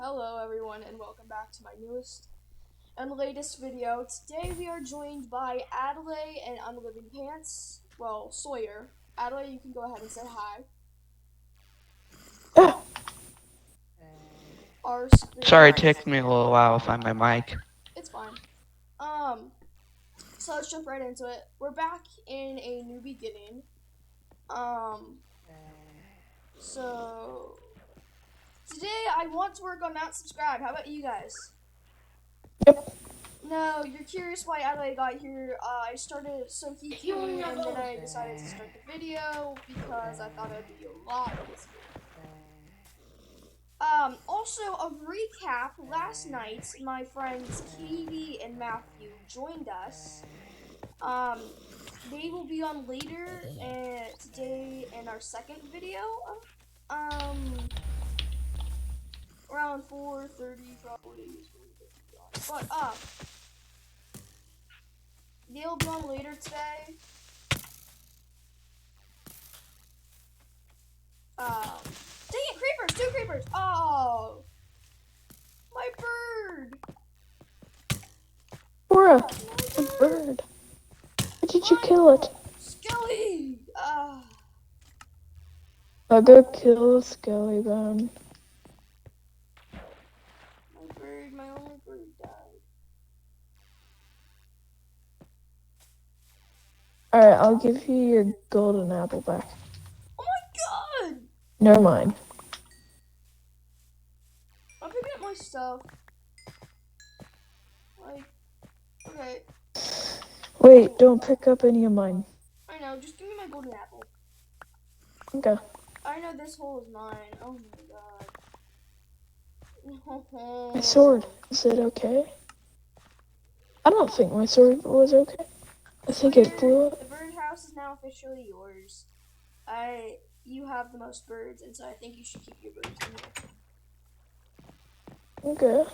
Hello everyone and welcome back to my newest and latest video. Today we are joined by Adelaide and Unliving Pants. Well, Sawyer. Adelaide, you can go ahead and say hi. Our Sorry, it spirit. took me a little while to find my mic. It's fine. So let's jump right into it. We're back in a new beginning. So today I want to work on Mount Subscribe. How about you guys? Yep. No, you're curious why Adelaide got here. I started so he came and then I decided to start the video because I thought it would be a lot easier. Also a recap, last night my friends Katie and Matthew joined us. They will be on later today in our second video. Around 4:30 probably. But they'll be on later today. Dang it, creepers! 2 creepers! Oh! My bird! Cora, a bird. Why did you kill it? Skelly! I'll go kill the skelly bone. My only bird died. Alright, I'll give you your golden apple back. Oh my god! Never mind. I'm picking up my stuff. Okay. Wait, don't pick up any of mine. I know, just give me my golden apple. Okay. I know this hole is mine. Oh my god. My sword. Is it okay? I don't think my sword was okay. I think it blew up. The birdhouse is now officially yours. You have the most birds, and so I think you should keep your birds in here. Okay.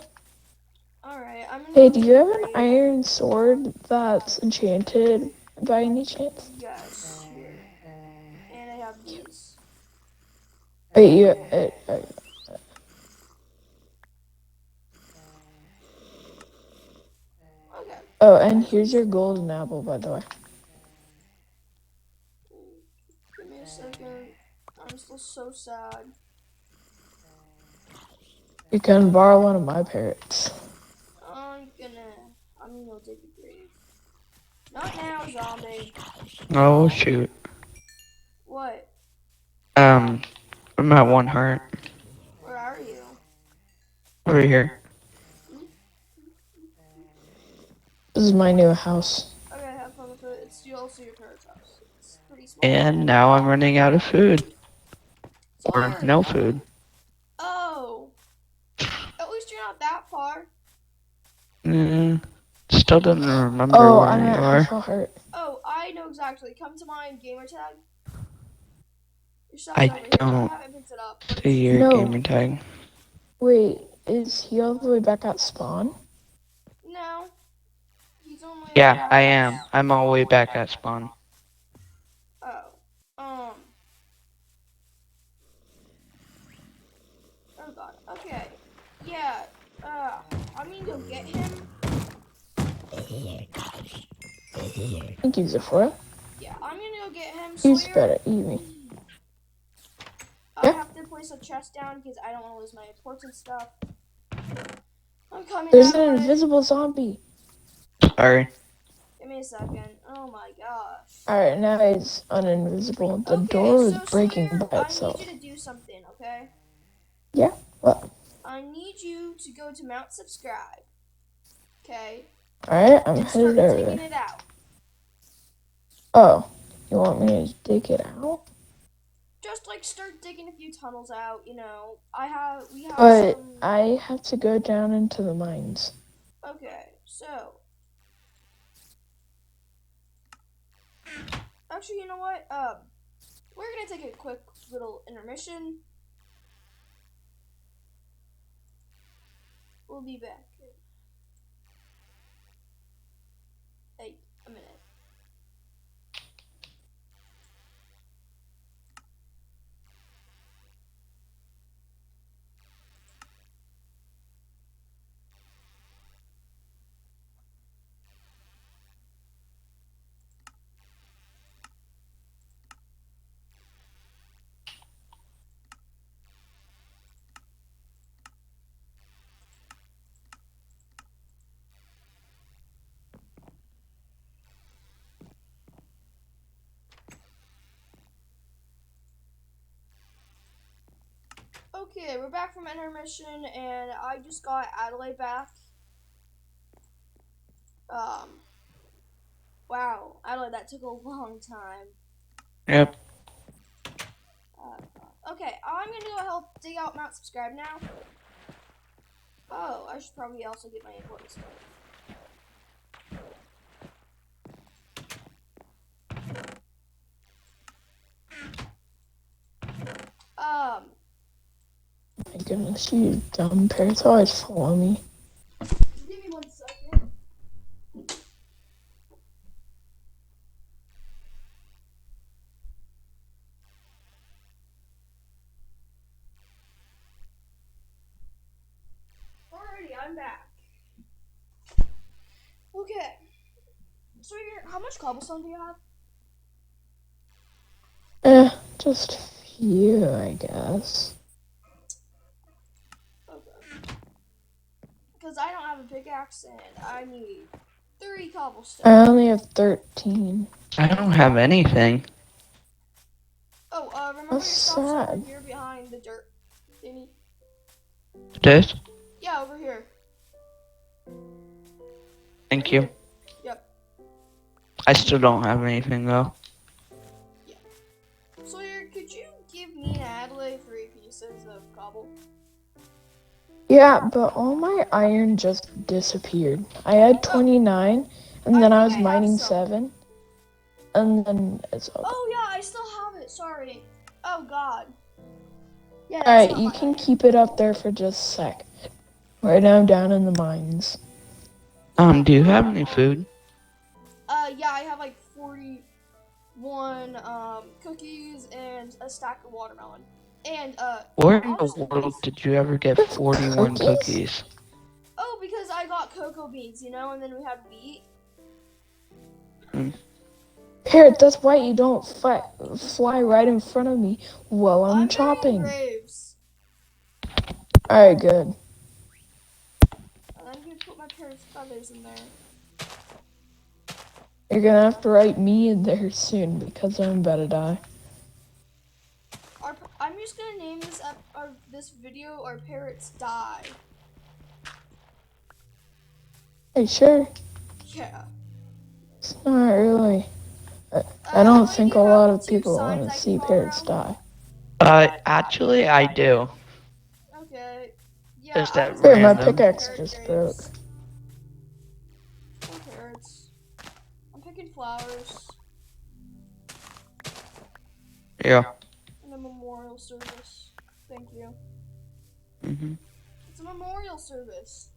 Alright, Hey, do you have an iron sword that's enchanted by any chance? Yes, here. And I have these. Wait, Okay. Oh, and here's your golden apple, by the way. Give me a second. I'm still so sad. You can borrow one of my parrots. I'm gonna go dig a grave. Not now, zombie. Oh shoot. What? I'm at 1 heart. Where are you? Over here. This is my new house. Okay, have fun with it. It's also your parents' house. It's pretty small. And now I'm running out of food. Or no food. Oh. At least you're not that far. Still don't remember Oh, where I'm you at are. half a heart. Oh, I know exactly. Come to my gamer tag. I don't I haven't picked it up. see your gamer tag. Wait, is he all the way back at spawn? No. He's only Yeah, I am. I'm all the way back at spawn. Oh. Oh god. Okay. Yeah. I'm gonna go get him. Thank you, Zephyra. Yeah, I'm gonna go get him. He's better eat me. I have to place a chest down because I don't want to lose my important stuff. I'm coming. There's an invisible zombie. Sorry. Give me a second. Oh my gosh. Alright, now he's uninvisible. The door was breaking by itself. I need you to do something, okay? Yeah? What? I need you to go to Mount Subscribe. Okay? Alright, I'm headed over digging there. it out. Oh, you want me to dig it out? Just like start digging a few tunnels out, you know. We have But I have to go down into the mines. Okay, so actually, you know what? We're gonna take a quick little intermission. We'll be back. Hey, a minute. Okay, we're back from intermission, and I just got Adelaide back. Wow, Adelaide, that took a long time. Yep. Okay, I'm gonna go help dig out Mount Subscribe now. Oh, I should probably also get my important stuff. My goodness, you dumb parrots always follow me. Give me 1 second. Alrighty, I'm back. Okay. So, how much cobblestone do you have? Just a few, I guess. Okay. Because I don't have a pickaxe and I need 3 cobblestone. I only have 13. I don't have anything. Oh, remember your That's stuff's over sad. here behind the dirt thingy? This? Yeah, over here. Thank Right you. here. Yep. I still don't have anything though. Yeah. Sawyer, could you give me and Adelaide 3 pieces of cobble? Yeah, but all my iron just disappeared. I had 29, and I then I think was I have mining some. 7, and then it's all gone. Oh yeah, I still have it. Sorry. Oh god. Yeah, that's Alright, not you my can iron. keep it up there for just a sec. Right now I'm down in the mines. Do you have any food? Yeah, I have like 41 cookies and a stack of watermelon. And Where in the honestly, world beans. did you ever get With 41 cookies? Oh, because I got cocoa beans, you know, and then we had wheat. Parrot, that's why you don't fly right in front of me while I'm making chopping. graves. Alright, good. And I'm gonna put my parrot's feathers in there. You're gonna have to write me in there soon because I'm about to die. I'm just gonna name this video "Our Parrots Die." Hey, sure. Yeah. It's not really. I don't Adelaide, do think a you have lot of 2 people want signs to I can see follow parrots around? die. Actually I do. Okay. Yeah, Just I at was Here, my random. pickaxe parrot just broke. graves. Oh, parrots. I'm picking flowers Yeah. in a memorial service. Thank you. Mhm. It's a memorial service.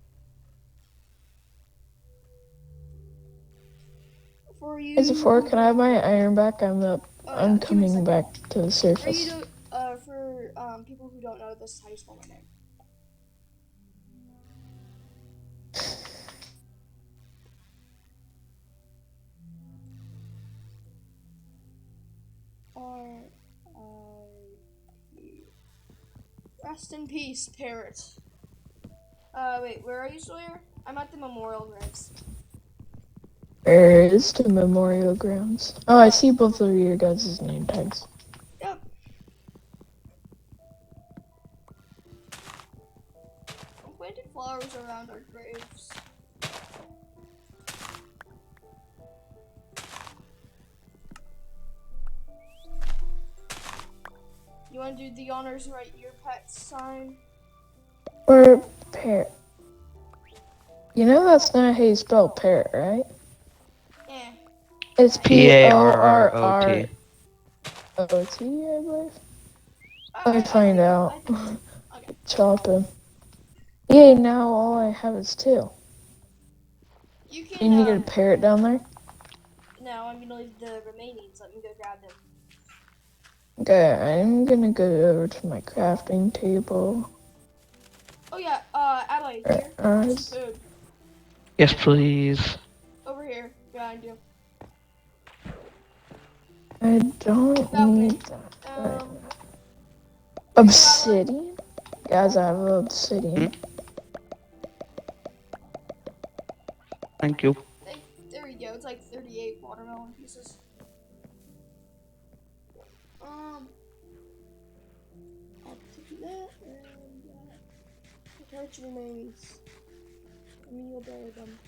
For Is it you 4? who Can I have don't my know. iron back? I'm Oh yeah, I'm give me a coming second. back to the surface. For people who don't know, this is how you spell my name. R-I-P. Rest in peace, parrot. Wait, where are you, Sawyer? I'm at the memorial graves. Where is the memorial grounds? Oh, I see both of your guys' name tags. Yep. I'm planting flowers around our graves. You want to do the honors, write your pet sign? Or parrot. You know that's not how you spell parrot, right? Eh. It's Parrot. P-O-R-R-O-T, I believe. Let me I find think out. so. Okay. Chopping. Yay, now all I have is 2. You You can, need a parrot down there? no, I'm gonna leave the remainings. Let me go grab them. Okay, I'm gonna go over to my crafting table. Oh yeah, Adelaide, here. Uh, Here's some food. Yes, please. Over here, behind you. I don't Balcony. need that right Um, now. here you go, Adelaide. Obsidian? Guys, I have obsidian. Thank you. There we go. It's like 38 watermelon pieces. I'll take that. parrots remains. I mean, you'll bury them.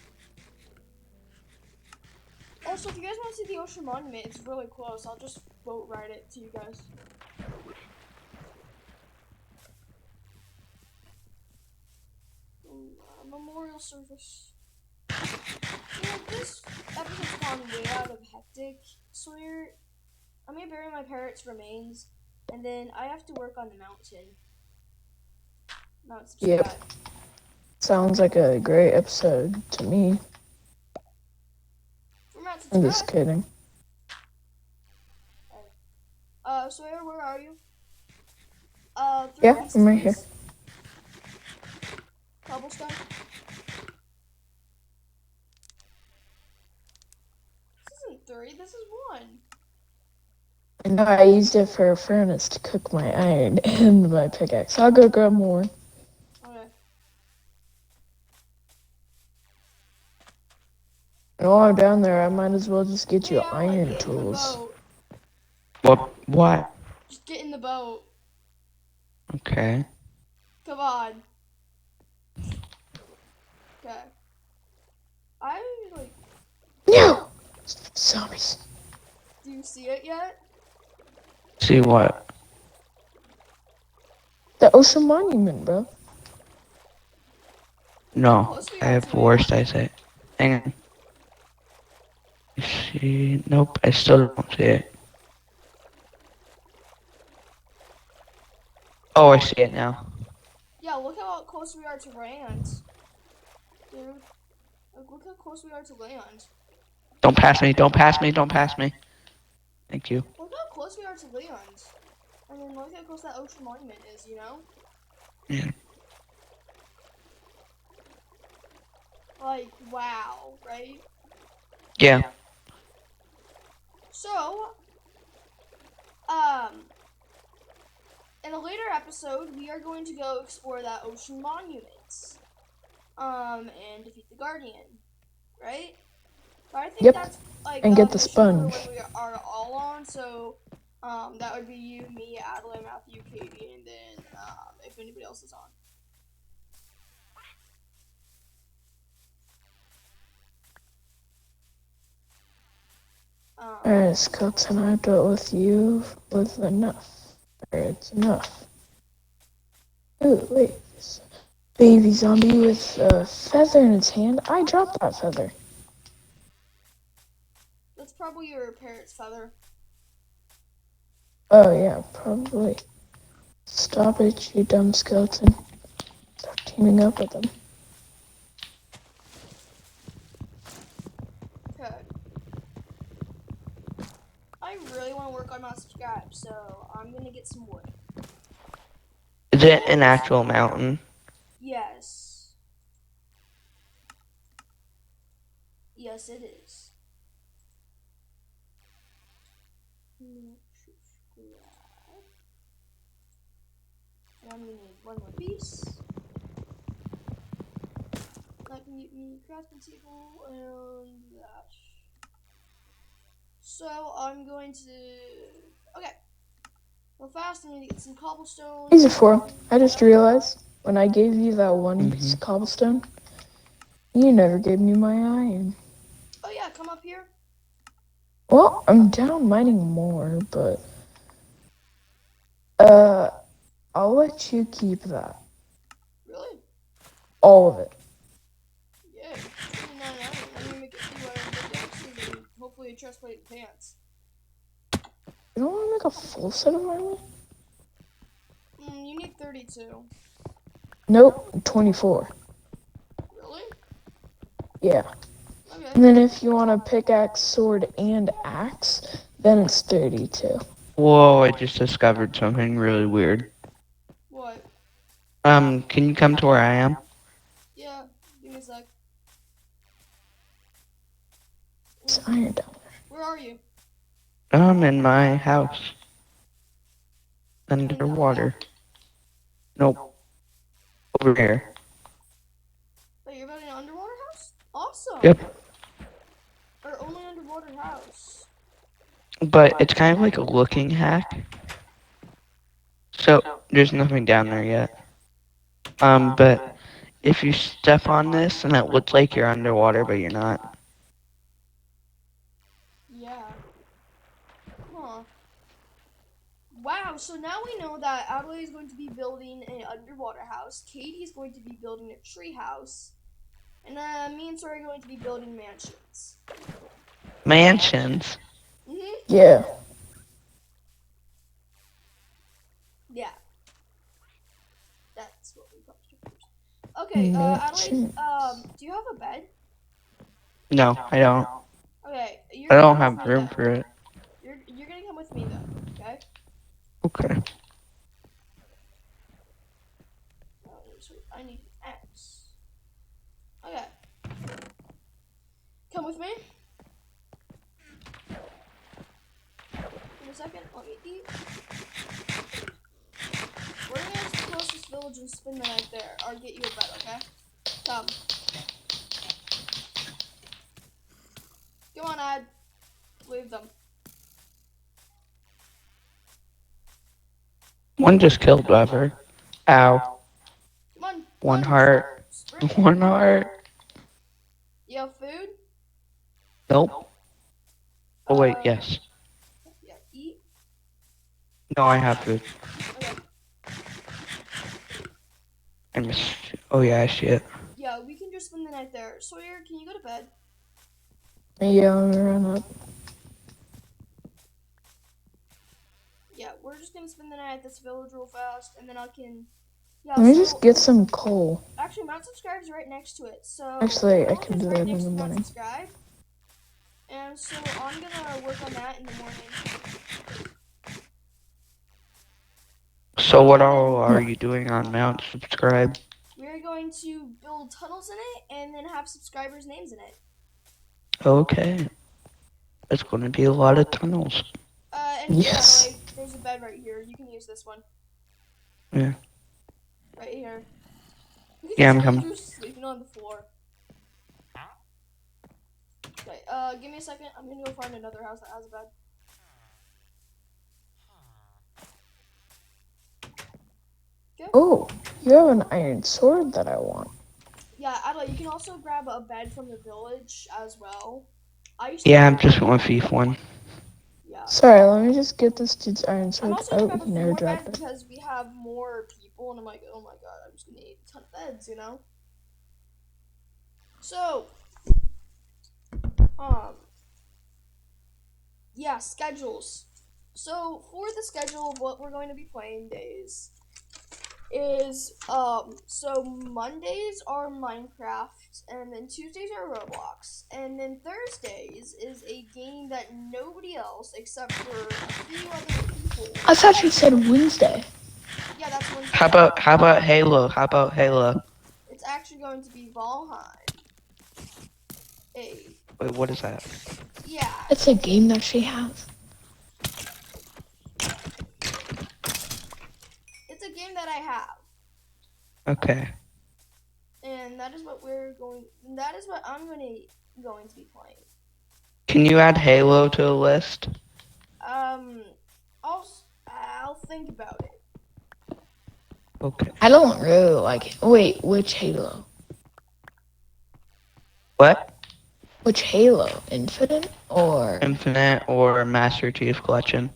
Also, if you guys want to see the ocean monument, it's really close. I'll just boat ride it to you guys. Memorial service. This episode's gone way out of hectic. Sawyer, I'm gonna bury my parrot's remains, and then I have to work on the mountain. Not Yep. subscribe. Sounds like a great episode to me. We're not I'm just subscribed. kidding. Sawyer, where are you? Yeah, I'm right here. Cobblestone. This isn't 3, this is 1. I know I used it for a furnace to cook my iron and my pickaxe. I'll go grab more. Okay. And while I'm down there, I might as well just get you Hey, iron get in the tools. boat. What? Just get in the boat. Okay. Come on. Okay. I, like... No! Zombies. Do you see it yet? See what? The ocean monument, bro. No. Close we I are have to it. worst eyesight. Hang on. You see? Nope, I still don't see it. Oh, I see it now. Yeah, look how close we are to land. Dude. Like, look how close we are to land. Don't pass me, don't pass me, don't pass me. Thank you. Look how close we are to land. And then look how close that ocean monument is, you know? Yeah. Like, wow, right? Yeah. So, in a later episode, we are going to go explore that ocean monument. And defeat the Guardian, right? But I think Yep. that's like And a get the mission for sponge. when we are all on. So, that would be you, me, Adelaide, Matthew, Katie, and then if anybody else is on. Alright, Skeleton, I dealt with you with enough. It's enough. Ooh, wait. This baby zombie with a feather in its hand. I dropped that feather. That's probably your parrot's feather. Oh, yeah, probably. Stop it, you dumb skeleton. Stop teaming up with them. Okay. I really want to work on my subscribe, so I'm gonna get some wood. Is it an actual mountain? Yes. Yes, it is. And I'm gonna need 1 more piece. That can get me crafting table and that. So I'm going to. Okay. Real fast, I need to get some cobblestone. Easy for. I just realized when I gave you that one piece of cobblestone, you never gave me my iron. Oh yeah, come up here. Well, I'm down mining more, but I'll let you keep that. Really? All of it. Yeah. I'm gonna make a few iron pickaxes and hopefully a chest plate and pants. You don't want to make a full set of armor? You need 32. Nope, 24. Really? Yeah. Okay. And then if you want a pickaxe, sword, and axe, then it's 32. Whoa, I just discovered something really weird. What? Can you come to where I am? Yeah, give me a sec. It's iron down there. Where are you? I'm in my house. Underwater. Nope. Over here. Oh, you're building an underwater house? Awesome. Yep. Or only underwater house. But it's kind of like a looking hack. So, there's nothing down there yet. But if you step on this, and it looks like you're underwater, but you're not. Yeah. Huh. Wow, so now we know that Adelaide is going to be building an underwater house, Katie is going to be building a tree house, and me and Sawyer are going to be building mansions. Mansions. Yeah. Yeah, that's what we probably should first. Okay, Adelaide, Mansion. do you have a bed? No, I don't. Okay, you're I gonna don't come with have me room then. for it. You're gonna come with me then, okay? Okay. I need an X. Okay, come with me. Give me a second. Let me eat. We're gonna get to the closest village and spend the night there, or get you a bed, okay? Come. Come on, Ad. Leave them. One just killed Weber. Ow. Come on, One run. heart. Sprint. One heart. You have food? Nope. Oh wait, Um, yes. yeah, eat. No, I have food. Okay. I missed. Oh yeah, I see it. Yeah, we can just spend the night there. Sawyer, can you go to bed? Yeah, I'm gonna run up. Yeah, we're just gonna spend the night at this village real fast, and then I can. Yeah, Let me so just get some coal. actually, Mount Subscribe is right next to it. So the Actually, I village can is do right that next in the to Mount morning. Subscribe, and so I'm gonna work on that in the morning. So what And all then are you doing on Mount Subscribe? we're going to build tunnels in it, and then have subscribers' names in it. Okay. It's going to be a lot of tunnels. And here, Yes. Adelaide, there's a bed right here. You can use this one. Yeah. Right here. Look at Yeah, this I'm coming. villager sleeping on the floor. Okay, give me a second. I'm gonna go find another house that has a bed. Okay. Oh, you have an iron sword that I want. Yeah, Adela, you can also grab a bed from the village as well. I used to Yeah, play I'm with just it. going to thief one. Yeah. Sorry, let me just get this dude's iron I'm sword. also gonna Oh, grab a he few never more dropped beds it. because we have more people, and I'm like, oh my god, I'm just gonna need a ton of beds, you know? So, um, yeah, schedules. So, for the schedule of what we're going to be playing days is, so Mondays are Minecraft, and then Tuesdays are Roblox, and then Thursdays is a game that nobody else except for a few other people. I thought you said Wednesday. Yeah, that's Wednesday. How about Halo? How about Halo? It's actually going to be Valheim. A Wait, what is that? yeah, It's a game that she has. it's a game that I have, Okay. and that is what we're going. That is what I'm going to be playing. Can you add Halo to the list? Um, I'll think about it. Okay. I don't really like it. Wait, which Halo? What? Which Halo? Infinite or? Infinite or Master Chief Collection?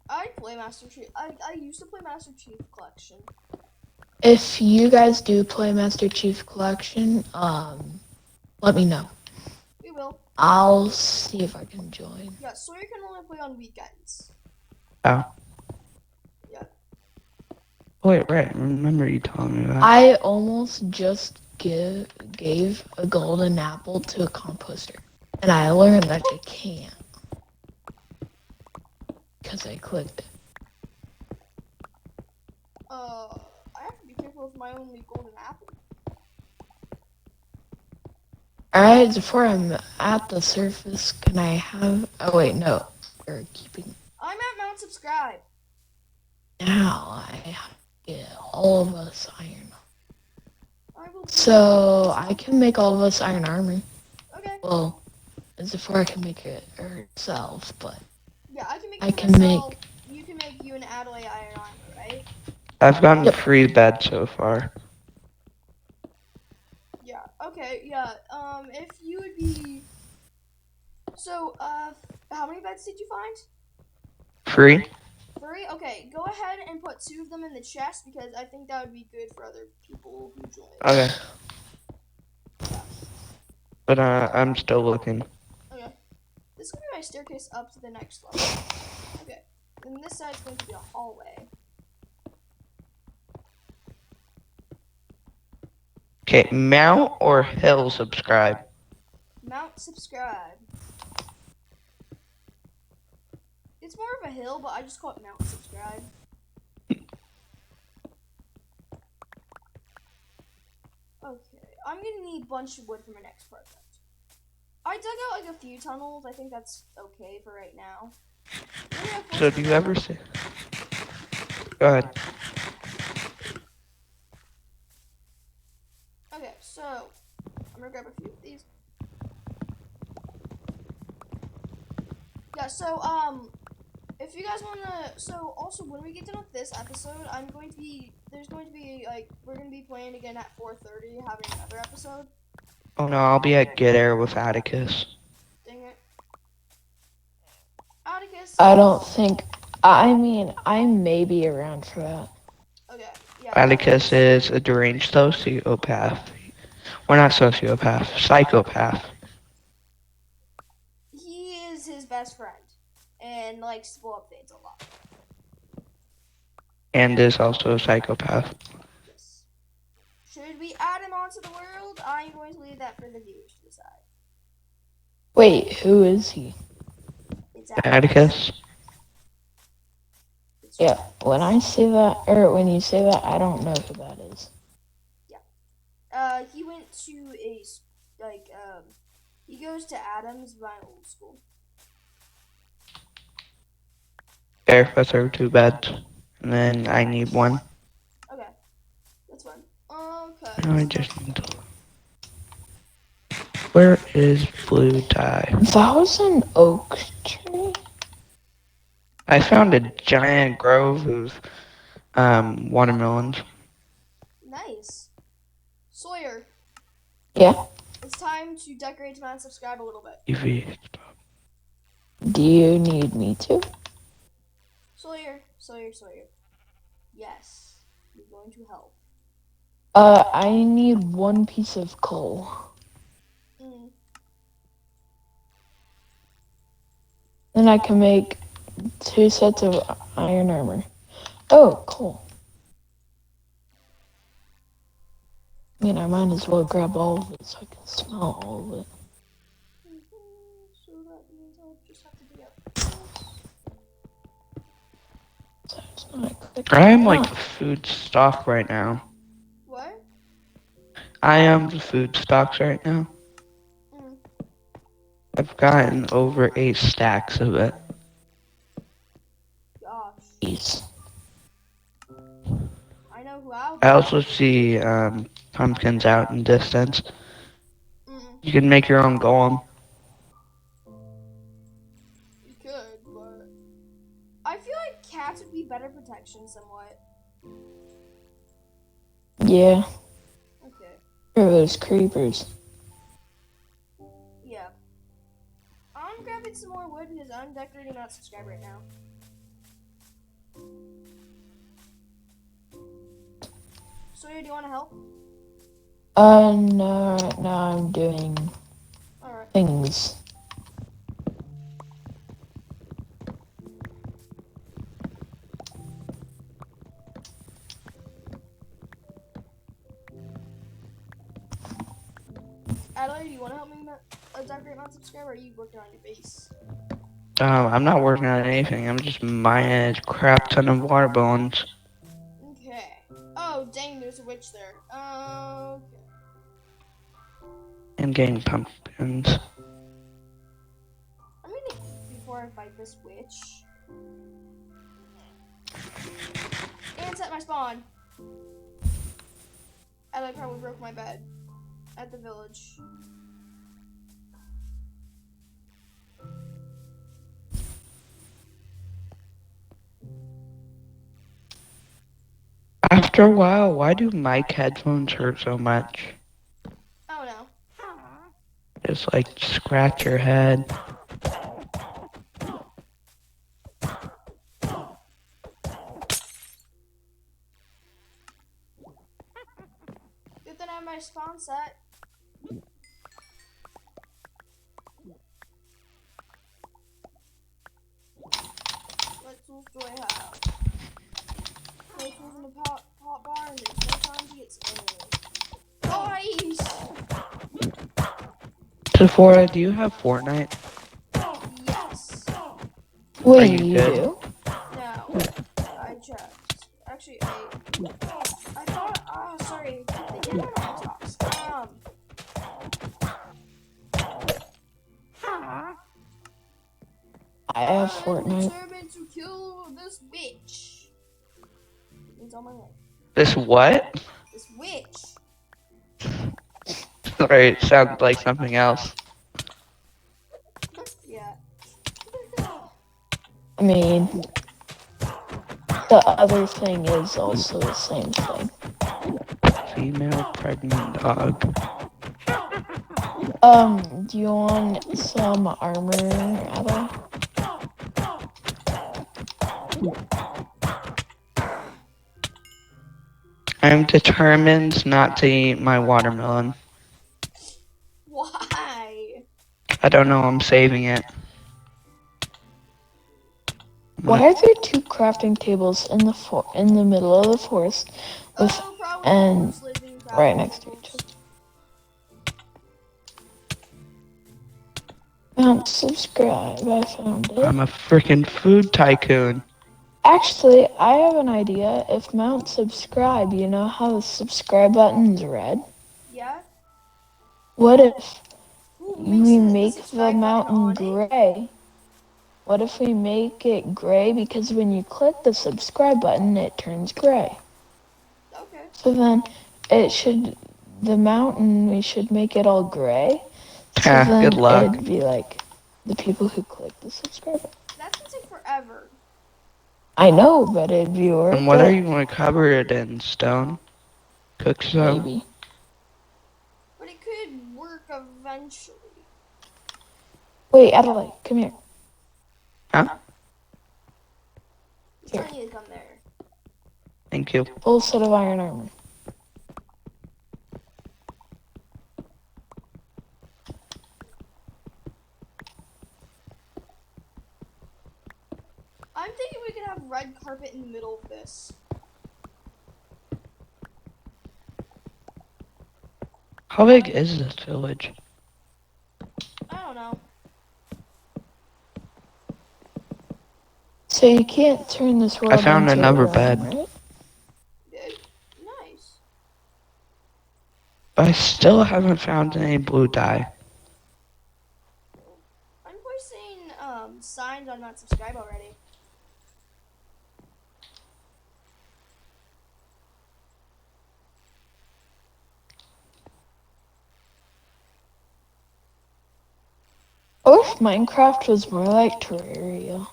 I play Master Chief. I used to play Master Chief Collection. If you guys do play Master Chief Collection, let me know. We will. I'll see if I can join. Yeah, Sawyer can only play on weekends. Oh. Yeah. Wait, right. I remember you telling me that. I almost just gave a golden apple to a composter, and I learned that you can't because I clicked it. I have to be careful with my only golden apple. Alright, before I'm at the surface, can I have... Oh wait, no. We're keeping... I'm at Mount Subscribe. Now I have to get all of us iron. I will. So I can make all of us iron armor. Okay. Well, it's before I can make it herself, but Yeah, I can make. I it can myself. make... You can make you an Adelaide iron armor, right? I've gotten Yep. free bed so far. Yeah. Okay. Yeah. If you would be so, how many beds did you find? Free? Three. Okay. Go ahead and put two of them in the chest because I think that would be good for other people who join. Okay. Yeah. But I'm still looking. Okay. This is gonna be my staircase up to the next level. Okay. And this side's going to be a hallway. Okay, Mount or Hill subscribe? Mount subscribe. It's more of a hill, but I just call it Mount subscribe. Okay. I'm gonna need a bunch of wood for my next project. I dug out like a few tunnels. I think that's okay for right now. So do you ever see? Go ahead. Okay, so I'm gonna grab a few of these. Yeah, so if you guys wanna, so also when we get done with this episode, there's going to be like we're gonna be playing again at 4:30, having another episode. Oh no, I'll be at Get Air with Atticus. Dang it, Atticus. I don't think. I mean, I may be around for that. Okay, yeah, Atticus is a deranged sociopath. Or not sociopath, psychopath. he is his best friend and likes to blow up things a lot. And is also a psychopath. Yes. Should we add him onto the world? I'm going to leave that for the viewers to decide. Wait, who is he? It's Atticus. Atticus? It's Yeah, right. when I say that, or when you say that, I don't know who that is. He went to he goes to Adams by old school. There, let's over 2 beds. And then I need one. Okay, that's fine. Okay, Now I just need to... Where is blue dye? That was an oak tree? I found a giant grove of watermelons. nice. Sawyer, Yeah. it's time to decorate to my subscribe a little bit. UV. Do you need me to? Sawyer. Yes, you're going to help. I need one piece of coal. Mm. Then I can make 2 sets of iron armor. Oh, cool. I mean, I might as well grab all of it so I can smell all of it. So that means I'll just have to dig out this. So it's not quick I am like enough. the food stock right now. What? I am the food stocks right now. Mm. I've gotten over 8 stacks of it. Gosh. Jeez. I know who I'll I be. also see pumpkins out in distance. You can make your own golem. You could, but I feel like cats would be better protection somewhat. Yeah. Okay. Or those creepers. Yeah. I'm grabbing some more wood because I'm decorating not subscribe right now. Sawyer, do you want to help? No, right now I'm doing Alright. things. Adelaide, do you want to help me decorate not subscribe, or are you working on your base? I'm not working on anything. I'm just mining a crap ton of water bones Okay. Oh, dang, there's a witch there. Okay. and getting pumpkins. I'm gonna eat before I fight this witch. And set my spawn. Adelaide probably broke my bed at the village. After a while, why do mic headphones hurt so much? I don't know. Just like scratch your head. Good that I have my spawn set. What tools do I have? No tools in the pot bar, and there's no time to get scared. Guys! Sephora, do you have Fortnite? Yes. Are Wait, you you good? do? No. I checked. Actually, I thought, sorry. They did it on Xbox. I have I'm Fortnite. determined to kill this bitch. It's on my leg. This what? This witch. Sorry, it sounds like something else. Yeah. I mean, the other thing is also the same thing. Female pregnant dog. Do you want some armor, Ada? I'm determined not to eat my watermelon. Why? I don't know, I'm saving it. Why are there two crafting tables in the middle of the forest with Oh, probably and just living right crafting next to each tables. other? Don't subscribe. I found it. I'm a freaking food tycoon. Actually, I have an idea. If Mount subscribe, you know how the subscribe button's red? Yeah? What if Who makes we the make the subscribe button mountain on it? gray? What if we make it gray? Because when you click the subscribe button, it turns gray. Okay. So then the mountain, we should make it all gray. So Ha, good then luck. it'd be like the people who click the subscribe button. That's gonna take forever. I know, but it'd be And worth what are it. you going to cover it in? Stone? Cookstone? Maybe. But it could work eventually. Wait, Adelaide, come here. Huh? He's Here. telling you to come there. Thank you. Full set of iron armor. I'm thinking we could have red carpet in the middle of this. How big is this village? I don't know. So you can't turn this I world found into a another realm, bed. right? Good. Nice. But I still haven't found any blue dye. I'm posting signs on not subscribe already. Or if Minecraft was more like Terraria.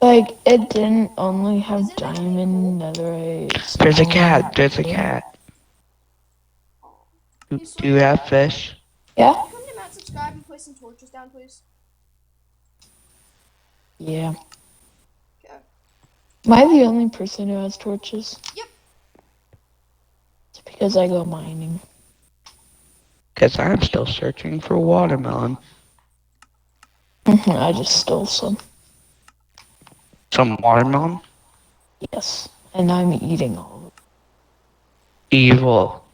Like, it didn't only have Isn't it really diamond, netherite, There's a stone, cat. There's a wood. cat. Hey, Do you have fish? Yeah? Can you come to Mount Subscribe and place some torches down, please? Yeah. Okay. Am I the only person who has torches? Yep. It's because I go mining. Because I'm still searching for watermelon. I just stole some. Some watermelon? Yes. And I'm eating all of it. Evil.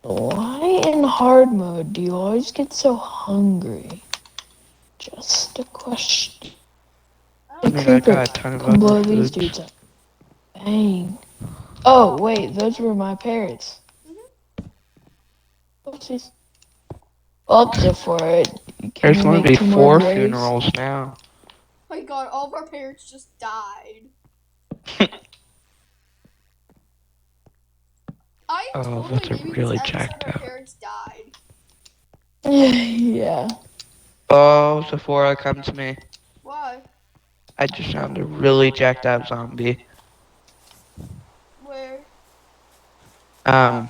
Why in hard mode do you always get so hungry? Just a question. I Hey, mean, I creeper, got a ton of come blow other these foods. dudes up. Bang. Oh, wait, those were my parrots. Oopsies. Well, for it. Can There's you going make to be 2 more 4 blaze? funerals now. Oh my god, all of our parents just died. I Oh, totally that's a maybe this really episode jacked our up. parents died. Yeah. Oh, Sephora, come to me. Why? I just found a really jacked up zombie. Where? Um.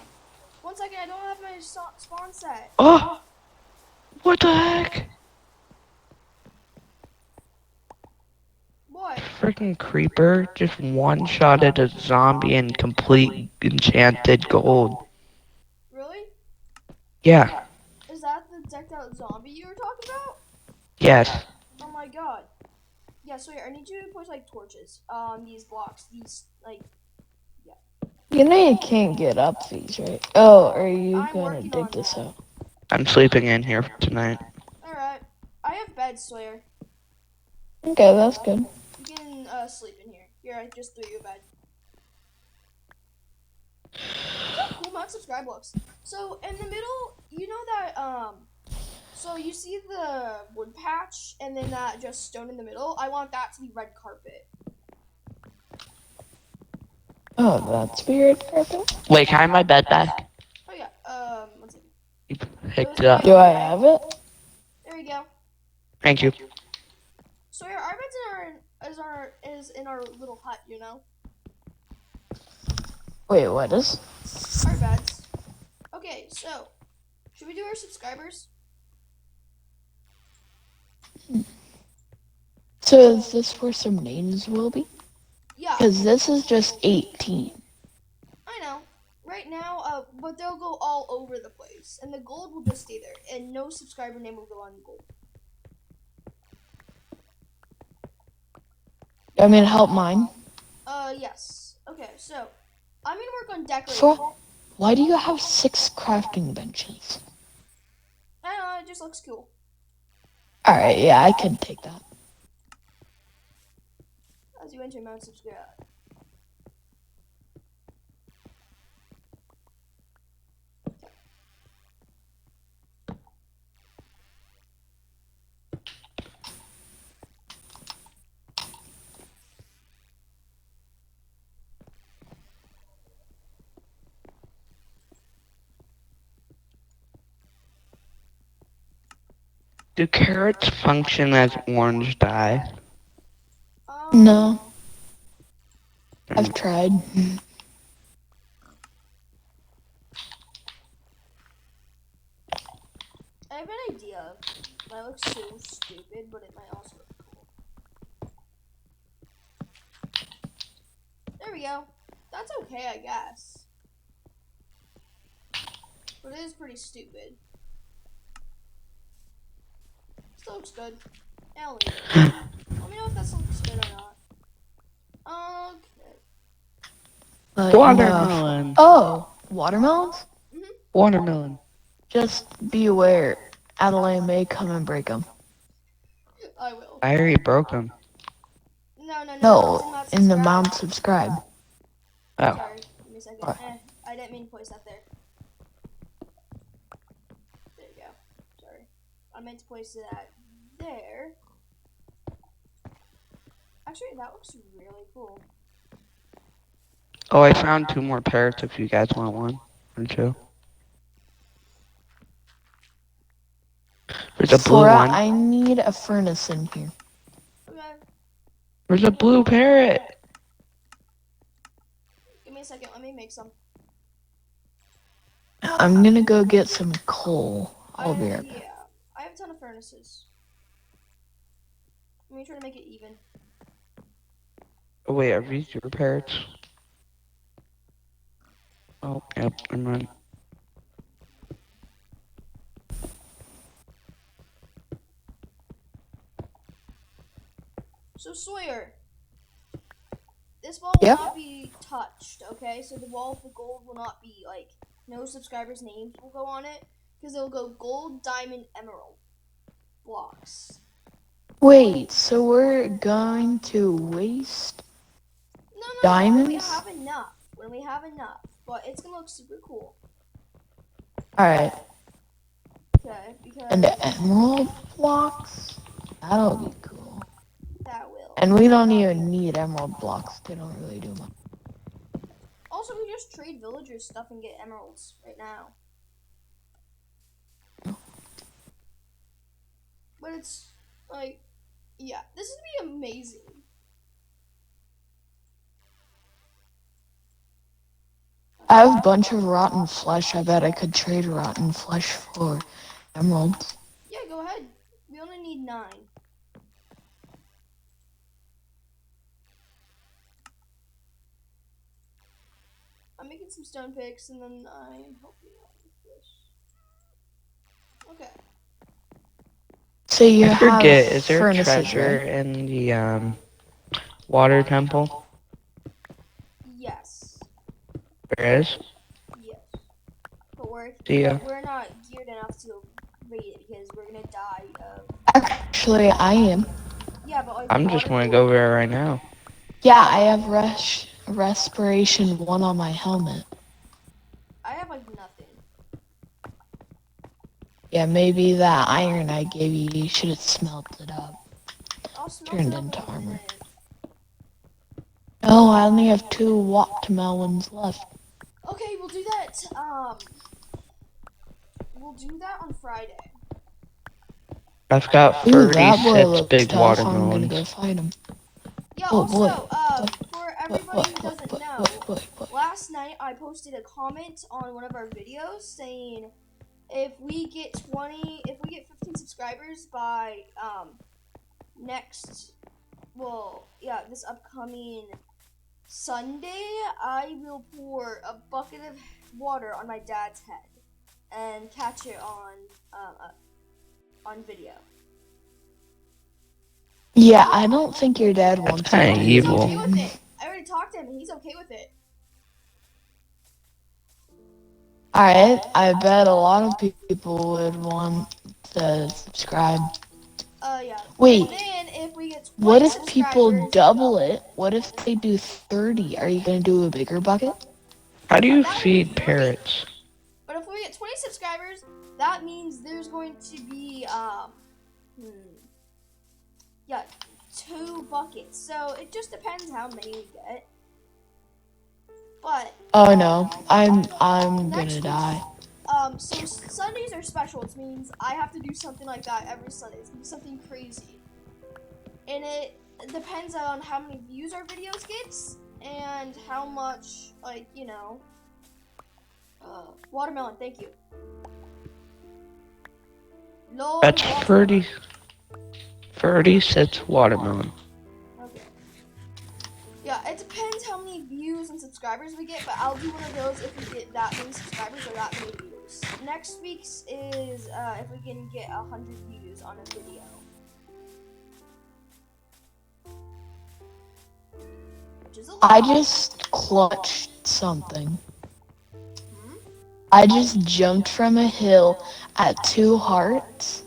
1 second, I don't have my spawn set. Oh! What the heck? What? Freaking creeper just one-shotted a zombie in complete enchanted gold. Really? Yeah. Is that the decked out zombie you were talking about? Yes. Oh my god. Yeah, so here, I need you to put like torches on these blocks. These, like, yeah. You know you can't get up these, right? Oh, are you I'm gonna working dig on this that. out? I'm sleeping in here tonight. Alright. I have bed, Sawyer. Okay, that's good. You can sleep in here. Here, I just threw you a bed. Look how cool my subscribe looks. So in the middle, you know that so you see the wood patch and then that just stone in the middle. I want that to be red carpet. Oh, that's weird. Perfect. Wait, can I have my bed back? Oh yeah. 1 second. You It was picked it right up. Do I there. have it? There you go. Thank you. So our bed's is in our little hut. You know. Wait, what is? Our beds. Okay, so should we do our subscribers? So is this where some names will be? Yeah. Because this is just 18. I know. Right now, but they'll go all over the place, and the gold will just stay there, and no subscriber name will go on gold. I mean, help mine. Yes. Okay, so I'm gonna work on decorating. So, why do you have 6 crafting benches? I don't know, it just looks cool. Alright, yeah, I can take that. As you enter Mount Subscribe. Do carrots function as orange dye? No, I've tried. I have an idea. That looks so stupid, but it might also look cool. There we go. That's okay, I guess. But it is pretty stupid. Still looks good. Yeah, I'll leave it. Let me know if this looks good or not. Okay. Watermelon. Oh, watermelons? Watermelon. Just be aware, Adelaide may come and break them. I will. I already broke them. No, no, no, no. It's in No, Mount in the Subscribe. Mount Subscribe. Oh. Sorry, give me a second. What? I didn't mean to place that there. There you go. Sorry. I meant to place it at there. Actually, that looks really cool. Oh, I found 2 more parrots if you guys want one or 2. There's a blue Flora, one. I need a furnace in here. Okay. There's a blue parrot. Give me a second. Let me make some. I'm gonna go get some coal. I'll be right back. Yeah. I have a ton of furnaces. Let me try to make it even. Oh, wait, are these your parrots? Oh, yep, I'm on. So Sawyer, this wall will Yeah? not be touched, okay? So the wall of the gold will not be like no subscribers' names will go on it because it'll go gold, diamond, emerald blocks. Wait, so we're going to waste No, when we diamonds? have enough. When we have enough. But it's gonna look super cool. Alright, Okay, because and the emerald blocks? That'll be cool. that will. And we don't even need emerald blocks, they don't really do much. Also, we just trade villagers stuff and get emeralds right now. But it's like, yeah, this is gonna be amazing. I have a bunch of rotten flesh. I bet I could trade rotten flesh for emeralds. Yeah, go ahead. We only need 9. I'm making some stone picks, and then I'm helping out with this. Okay. So you I have forget, is there a furnaces, treasure right? in the water temple? Yes. There is? Yes. But we're See ya. but we're not geared enough to raid it because we're gonna die of. Actually, I am. Yeah, but like I'm just water gonna go poisoning. there right now. Yeah, I have respiration 1 on my helmet. I have like nothing. Yeah, maybe that iron I gave you should have smelted up. I'll smelt it Turned up in into a armor. minute. No, I only have 2 watermelons left. Okay, we'll do that. We'll do that on Friday. I've got Ooh, that boy 36 looks big tough. I'm gonna watermelons. go fight him. Yeah. Oh boy. Also, for everybody who doesn't know, last night I posted a comment on one of our videos saying if we get 15 subscribers by next, this upcoming Sunday, I will pour a bucket of water on my dad's head and catch it on video. Yeah, I don't think your dad That's wants kinda you Oh, he's doing evil. okay with that. it. I already talked to him and he's okay with it. Alright, I bet a lot of people would want to subscribe. Yeah. And Wait, then if we get what 20 if people subscribers, double it? What if they do 30? Are you gonna do a bigger bucket? How do you that would be feed great. parrots? But if we get 20 subscribers, that means there's going to be yeah, 2 buckets. So it just depends how many we get. But Oh no, I'm next gonna week, die. so Sundays are special. It means I have to do something like that every Sunday. It's gonna be something crazy, and it depends on how many views our videos gets and how much, watermelon. Thank you, Lord That's Watermelon. 36 watermelon. Okay. Yeah, it depends how many views and subscribers we get, but I'll do one of those if we get that many subscribers or that many views. Next week's is if we can get 100 views on a video. Which is a lot. I just clutched something. Hmm? I just jumped from a hill at 2 hearts,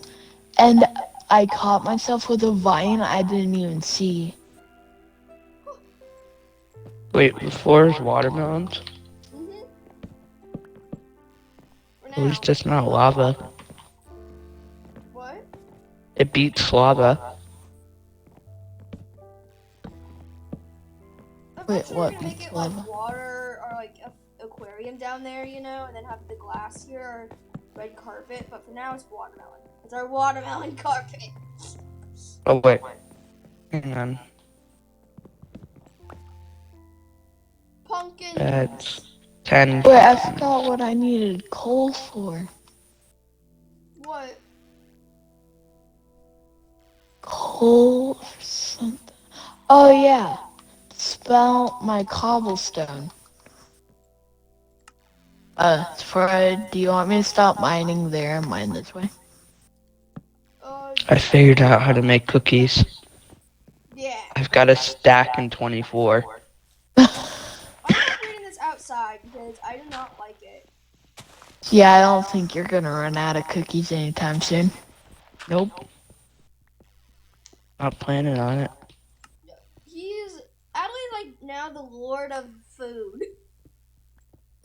and I caught myself with a vine I didn't even see. Wait, the floor is watermelons? Mm-hmm. For At now. least it's not lava. What? It beats lava. Wait, Eventually we're what gonna make beats it like lava? water or like a aquarium down there, and then have the glass here or red carpet. But for now it's watermelon. It's our watermelon carpet. Oh wait, hang on. That's Pumpkins. 10. Wait, I forgot what I needed coal for. What? Coal for something. Oh yeah, spell my cobblestone. Fred, do you want me to stop mining there and mine this way? I figured out how to make cookies. Yeah. I've got a stack in 24. I'm creating this outside because I do not like it. Yeah, I don't think you're gonna run out of cookies anytime soon. Nope. Not planning on it. He's Adley's like now the lord of food.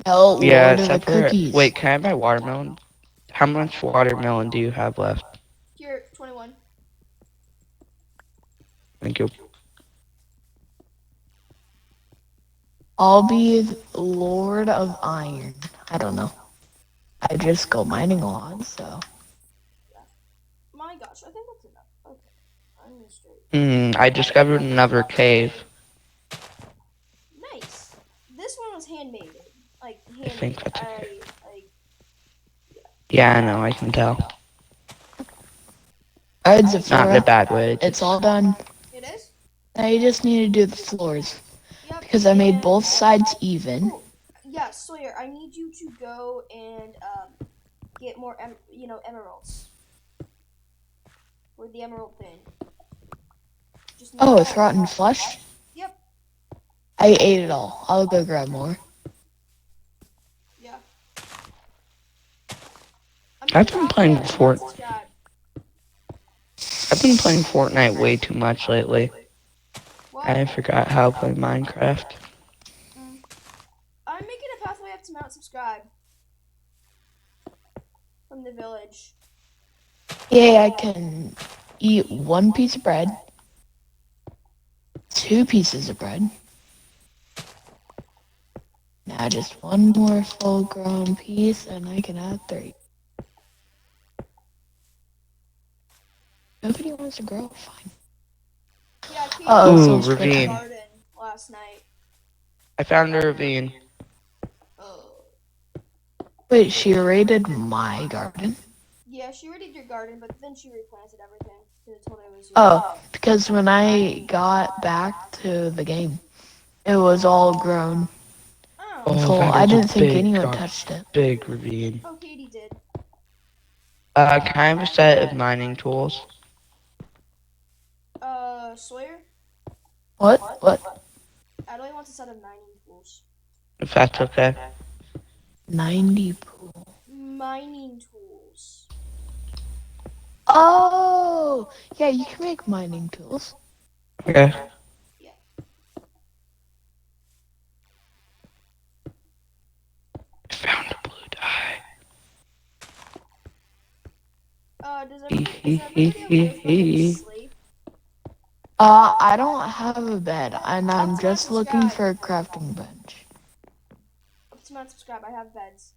No, Yeah, Lord of the except for. Cookies. Wait, can I have my watermelon? How much watermelon do you have left? Here, 21. Thank you. I'll be Lord of Iron. I don't know. I just go mining a lot, so. My gosh, I think that's I discovered another cave. Nice. This one was handmade. Like I think handmade. that's a cave. Yeah. Yeah, I know, I can tell. Alright, Not in a Zephora, bad way. it's all done. It is. Now you just need to do the floors. Yep. Because I made and- both sides even. Ooh, yeah, Sawyer, I need you to go and get more, emeralds. For the emerald thing. Just need Oh, more. it's rotten flesh? Yep. I ate it all. I'll go grab more. Yeah. I've been playing Fortnite way too much lately. What? I forgot how to play Minecraft. I'm making a pathway up to Mount Subscribe. From the village. Yeah, I can eat 1 piece of bread. 2 pieces of bread. Now just 1 more full-grown piece, and I can add 3. Nobody wants to grow. Fine. Yeah, Katie Uh-oh, Ooh, someone's ravine. garden last night. I found a ravine. Wait, she raided my garden? Yeah, she already did your garden, but then she replanted everything. Because it told her it was yours. Oh, because when I got back to the game, it was all grown. Oh, Full. I that is didn't a think big, anyone touched it. big ravine. Oh, Katie did. Can I have a set of mining tools? Sawyer? What? Adley wants a set of mining tools. If that's okay. 90 pool. Mining tools. Oh! Yeah, you can make mining tools. Okay. Yeah. I found a blue dye. Is everybody okay with going to sleep? I don't have a bed, and I'm Up to just looking for a crafting bench. Up to Mount Subscribe, I have beds.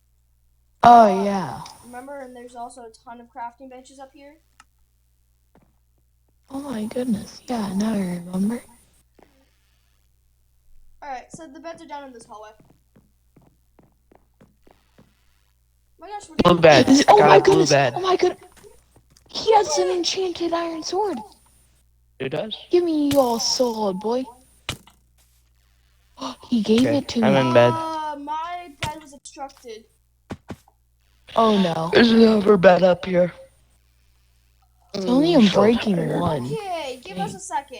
Oh, yeah. Remember, and there's also a ton of crafting benches up here. Oh my goodness. Yeah, now I remember. Alright, so the beds are down in this hallway. Oh my gosh, what are Blue you bed. doing? Oh Got my a blue goodness. bed. Oh my goodness. He has an enchanted iron sword. Who does? Give me your sword, boy. He gave Okay, it to I'm me. in bed. My bed was obstructed. Oh no. There's another bed up here. It's only a So breaking tired. one. Okay, give us a second.